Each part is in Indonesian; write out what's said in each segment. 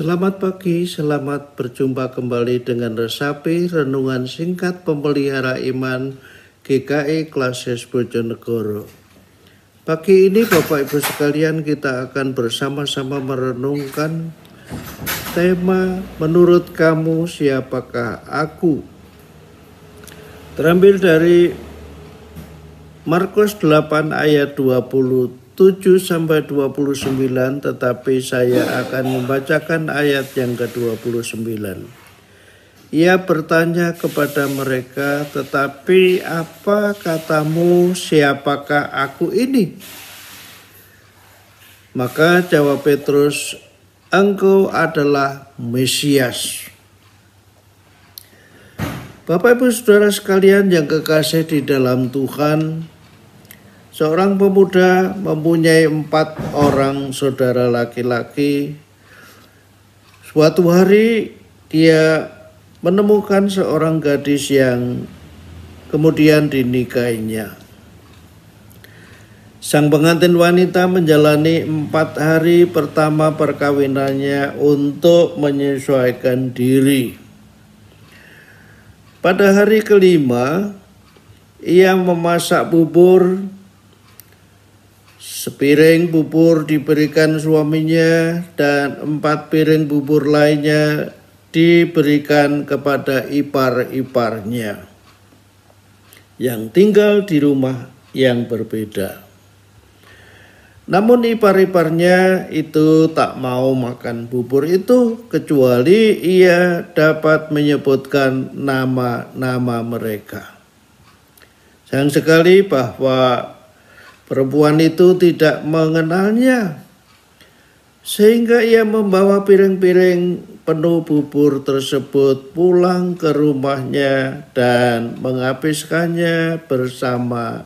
Selamat pagi, selamat berjumpa kembali dengan Resapi Renungan Singkat Pemelihara Iman GKI Klasis Bojonegoro. Pagi ini Bapak Ibu sekalian, kita akan bersama-sama merenungkan tema Menurut Kamu Siapakah Aku? Terambil dari Markus 8 ayat 27 sampai 29, tetapi saya akan membacakan ayat yang ke-29. Ia bertanya kepada mereka, "Tetapi apa katamu, siapakah aku ini?" Maka jawab Petrus, "Engkau adalah Mesias." Bapak Ibu Saudara sekalian yang kekasih di dalam Tuhan, seorang pemuda mempunyai 4 orang saudara laki-laki. Suatu hari dia menemukan seorang gadis yang kemudian dinikahinya. Sang pengantin wanita menjalani 4 hari pertama perkawinannya untuk menyesuaikan diri. Pada hari kelima, ia memasak bubur. Sepiring bubur diberikan suaminya dan 4 piring bubur lainnya diberikan kepada ipar-iparnya yang tinggal di rumah yang berbeda. Namun ipar-iparnya itu tak mau makan bubur itu kecuali ia dapat menyebutkan nama-nama mereka. Sayang sekali bahwa perempuan itu tidak mengenalnya, sehingga ia membawa piring-piring penuh bubur tersebut pulang ke rumahnya dan menghabiskannya bersama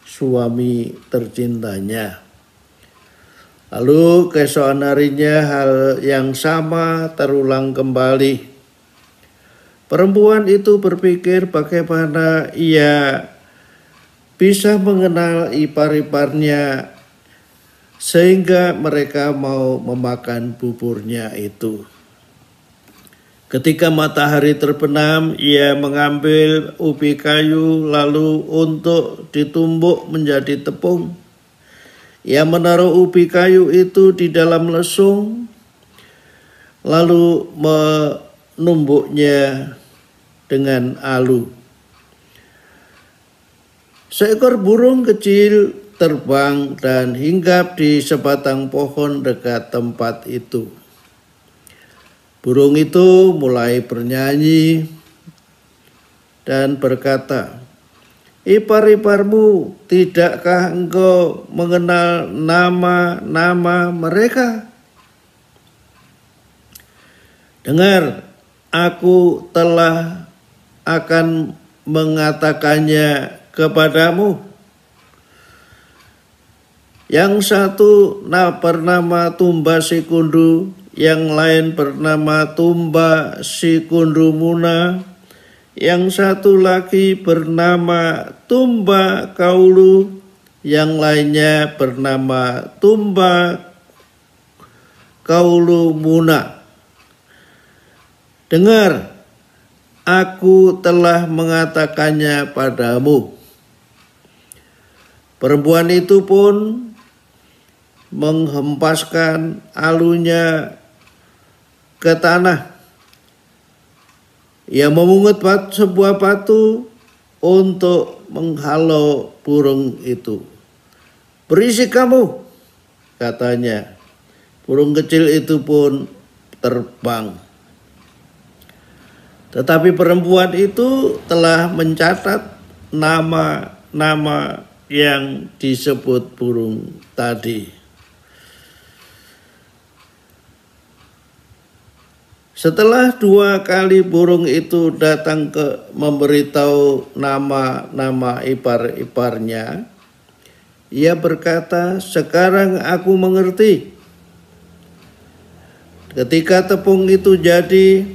suami tercintanya. Lalu keesokan harinya hal yang sama terulang kembali. Perempuan itu berpikir bagaimana ia bisa mengenal ipar-iparnya sehingga mereka mau memakan buburnya itu. Ketika matahari terbenam, ia mengambil ubi kayu lalu untuk ditumbuk menjadi tepung. Ia menaruh ubi kayu itu di dalam lesung lalu menumbuknya dengan alu. Seekor burung kecil terbang dan hinggap di sebatang pohon dekat tempat itu. Burung itu mulai bernyanyi dan berkata, "Ipar-iparmu, tidakkah engkau mengenal nama-nama mereka? Dengar, aku telah akan mengatakannya kepadamu. Yang satu bernama Tumba Sikundu, yang lain bernama Tumba Sikundumuna, yang satu lagi bernama Tumba Kaulu, yang lainnya bernama Tumba Kaulu Muna. Dengar, aku telah mengatakannya padamu." Perempuan itu pun menghempaskan alunya ke tanah. Ia memungut sebuah batu untuk menghalau burung itu. "Berisik kamu," katanya. Burung kecil itu pun terbang. Tetapi perempuan itu telah mencatat nama-nama yang disebut burung tadi. Setelah 2 kali burung itu datang memberitahu nama-nama ipar-iparnya, ia berkata, "Sekarang aku mengerti. Ketika tepung itu jadi,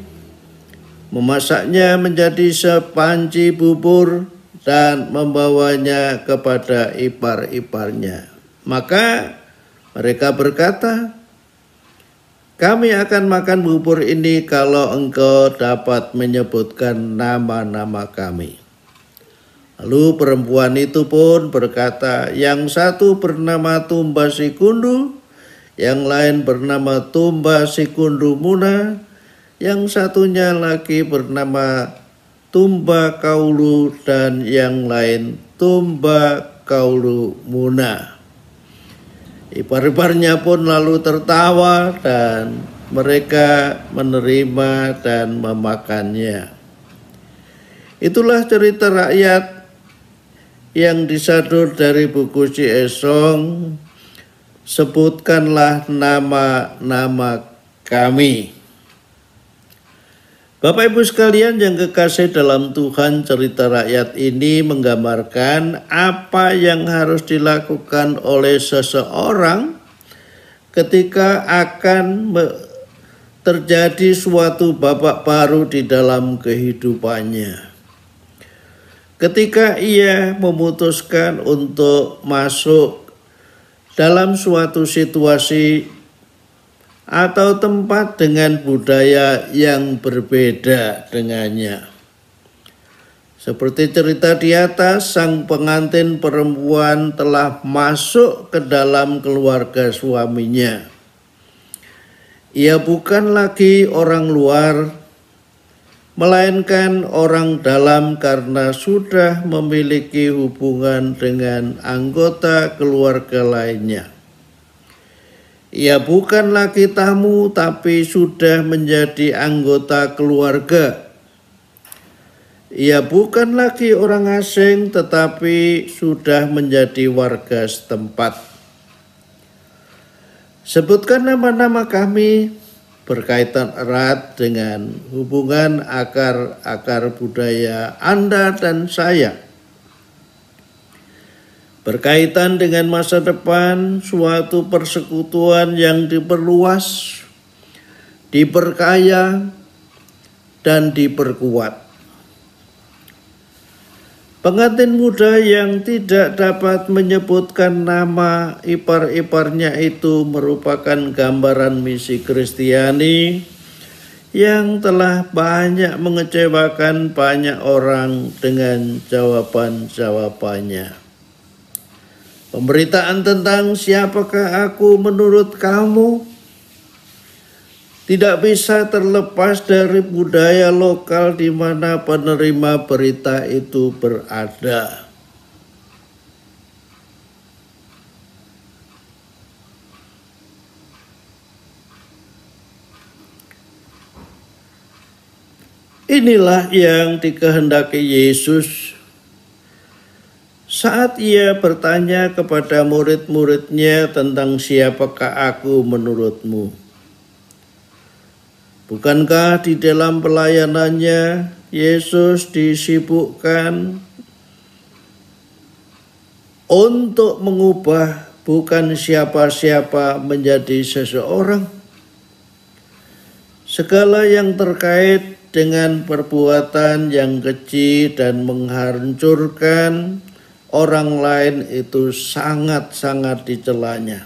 memasaknya menjadi sepanci bubur dan membawanya kepada ipar-iparnya. Maka mereka berkata, kami akan makan bubur ini kalau engkau dapat menyebutkan nama-nama kami. Lalu perempuan itu pun berkata, yang satu bernama Tumba Sikundu, yang lain bernama Tumba Sikundu Muna, yang satunya lagi bernama Tumba Kaulu, dan yang lain Tumba Kaulu Muna. Ipar-iparnya pun lalu tertawa dan mereka menerima dan memakannya. Itulah cerita rakyat yang disadur dari buku Si Esong, sebutkanlah nama-nama kami. Bapak Ibu sekalian yang kekasih dalam Tuhan, cerita rakyat ini menggambarkan apa yang harus dilakukan oleh seseorang ketika akan terjadi suatu babak baru di dalam kehidupannya. Ketika ia memutuskan untuk masuk dalam suatu situasi atau tempat dengan budaya yang berbeda dengannya. Seperti cerita di atas, sang pengantin perempuan telah masuk ke dalam keluarga suaminya. Ia bukan lagi orang luar, melainkan orang dalam karena sudah memiliki hubungan dengan anggota keluarga lainnya. Ia bukan lagi tamu, tapi sudah menjadi anggota keluarga. Ia bukan lagi orang asing, tetapi sudah menjadi warga setempat. Sebutkan nama-nama kami berkaitan erat dengan hubungan akar-akar budaya Anda dan saya. Berkaitan dengan masa depan, suatu persekutuan yang diperluas, diperkaya, dan diperkuat. Pengantin muda yang tidak dapat menyebutkan nama ipar-iparnya itu merupakan gambaran misi Kristiani yang telah banyak mengecewakan banyak orang dengan jawaban-jawabannya. Pemberitaan tentang siapakah aku menurut kamu tidak bisa terlepas dari budaya lokal di mana penerima berita itu berada. Inilah yang dikehendaki Yesus saat ia bertanya kepada murid-muridnya tentang siapakah aku menurutmu. Bukankah di dalam pelayanannya Yesus disibukkan untuk mengubah bukan siapa-siapa menjadi seseorang? Segala yang terkait dengan perbuatan yang keji dan menghancurkan orang lain itu sangat-sangat dicelanya.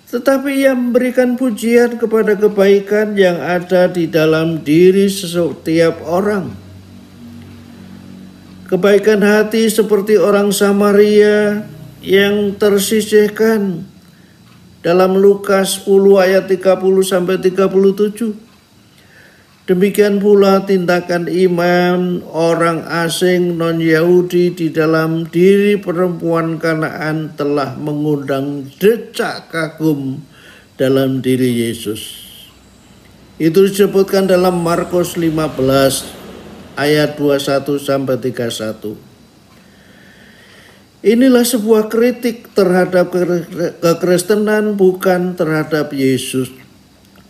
Tetapi ia memberikan pujian kepada kebaikan yang ada di dalam diri setiap orang. Kebaikan hati seperti orang Samaria yang tersisihkan dalam Lukas 10 ayat 30-37. Demikian pula tindakan iman orang asing non-Yahudi di dalam diri perempuan Kanaan telah mengundang decak kagum dalam diri Yesus. Itu disebutkan dalam Markus 15 ayat 21-31. Inilah sebuah kritik terhadap kekristenan, bukan terhadap Yesus,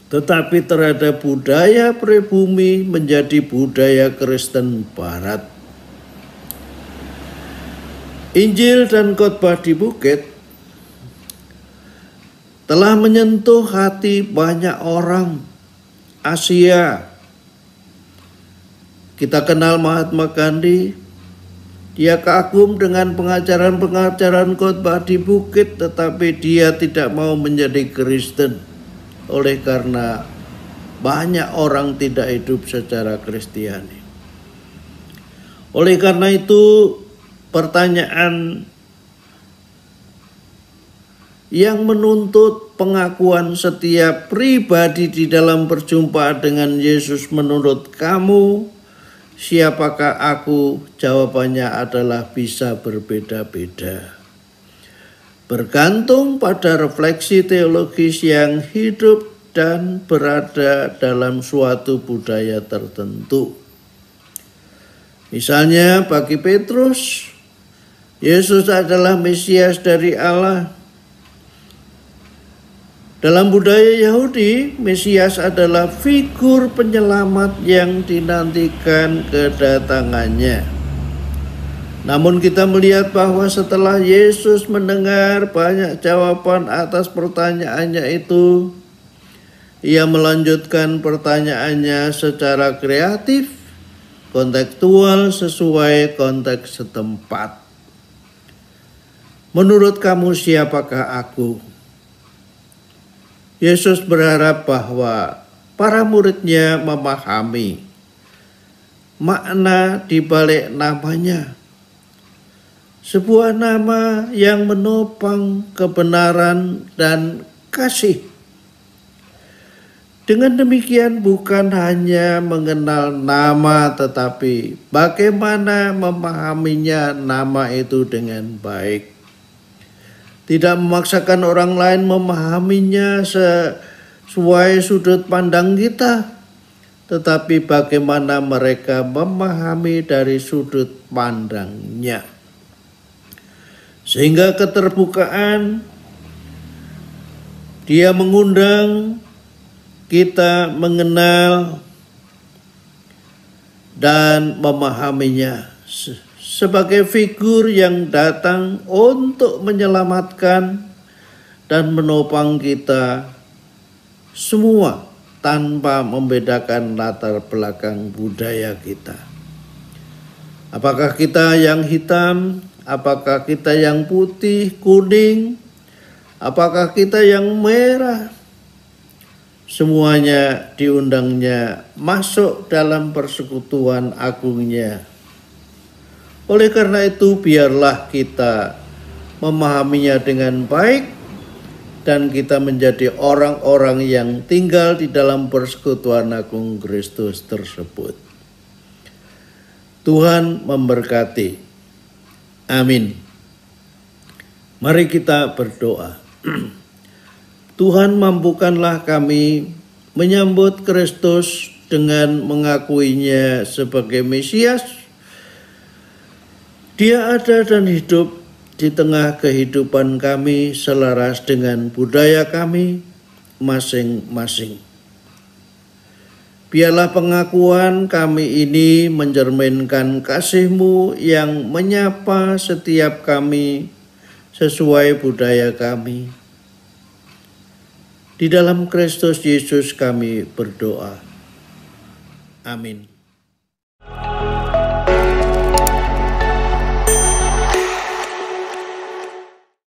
tetapi terhadap budaya pribumi menjadi budaya Kristen Barat. Injil dan khotbah di bukit telah menyentuh hati banyak orang Asia. Kita kenal Mahatma Gandhi. Dia kagum dengan pengajaran-pengajaran khotbah di bukit, tetapi dia tidak mau menjadi Kristen. oleh karena banyak orang tidak hidup secara Kristiani. Oleh karena itu, pertanyaan yang menuntut pengakuan setiap pribadi di dalam perjumpaan dengan Yesus, menurut kamu, siapakah aku? Jawabannya adalah bisa berbeda-beda. Bergantung pada refleksi teologis yang hidup dan berada dalam suatu budaya tertentu. Misalnya bagi Petrus, Yesus adalah Mesias dari Allah. Dalam budaya Yahudi, Mesias adalah figur penyelamat yang dinantikan kedatangannya. Namun kita melihat bahwa setelah Yesus mendengar banyak jawaban atas pertanyaannya itu, ia melanjutkan pertanyaannya secara kreatif, kontekstual, sesuai konteks setempat. Menurut kamu, siapakah aku? Yesus berharap bahwa para muridnya memahami makna di balik namanya. Sebuah nama yang menopang kebenaran dan kasih. Dengan demikian bukan hanya mengenal nama, tetapi bagaimana memahaminya nama itu dengan baik. Tidak memaksakan orang lain memahaminya sesuai sudut pandang kita, tetapi bagaimana mereka memahami dari sudut pandangnya. Sehingga keterbukaan, dia mengundang kita mengenal dan memahaminya sebagai figur yang datang untuk menyelamatkan dan menopang kita semua tanpa membedakan latar belakang budaya kita. Apakah kita yang hitam, apakah kita yang putih, kuning, apakah kita yang merah, semuanya diundangnya masuk dalam persekutuan agungnya. Oleh karena itu, biarlah kita memahaminya dengan baik dan kita menjadi orang-orang yang tinggal di dalam persekutuan agung Kristus tersebut. Tuhan memberkati. Amin. Mari kita berdoa. Tuhan, mampukanlah kami menyambut Kristus dengan mengakuinya sebagai Mesias. Dia ada dan hidup di tengah kehidupan kami selaras dengan budaya kami masing-masing. Biarlah pengakuan kami ini mencerminkan kasih-Mu yang menyapa setiap kami sesuai budaya kami. Di dalam Kristus Yesus kami berdoa. Amin.